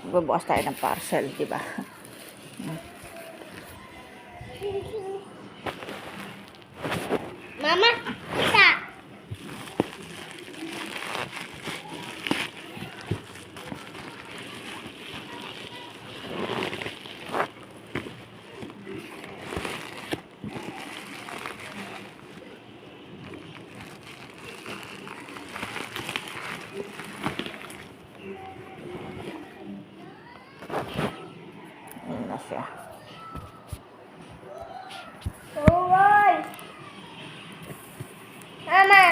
Bubukas tayo ng parcel, di ba? Mama, isa. Ayan na siya. Boboy. Mama,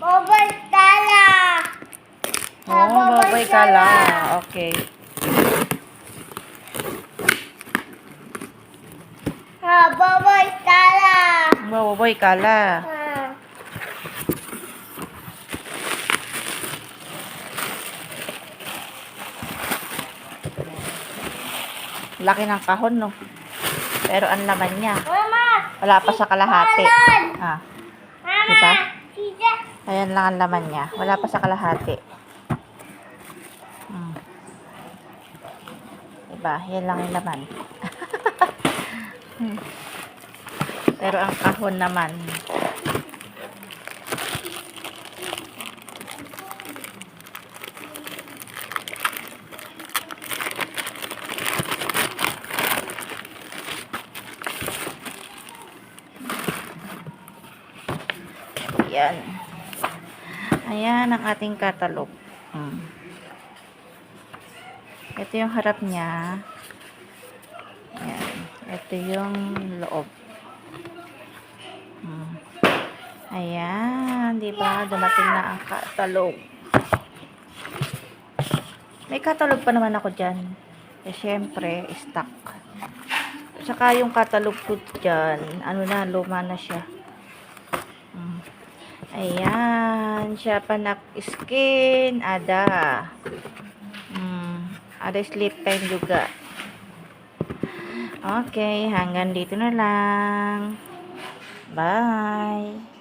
boboy tala. Baboy kala. Okay. Boboy tala. Baboy kala. Laki ng kahon, no? Pero ang laman niya, Mama, wala pa sa kalahati. Ah, Mama, diba? tita. Ayan lang ang laman niya. Wala pa sa kalahati. Diba? Yan lang yung laman. Pero ang kahon naman, yan. Ayan ang ating catalog. Ito yung harap niya. Ayan. Ito yung loob. Ayan. Diba? Dumating na ang catalog. May catalog pa naman ako dyan. Eh, syempre, stock. Saka yung catalog ko dyan, ano na, luma na siya. Ayan, siya panak skin, ada. Ada sleep time juga. Okay, hanggang dito na lang. Bye.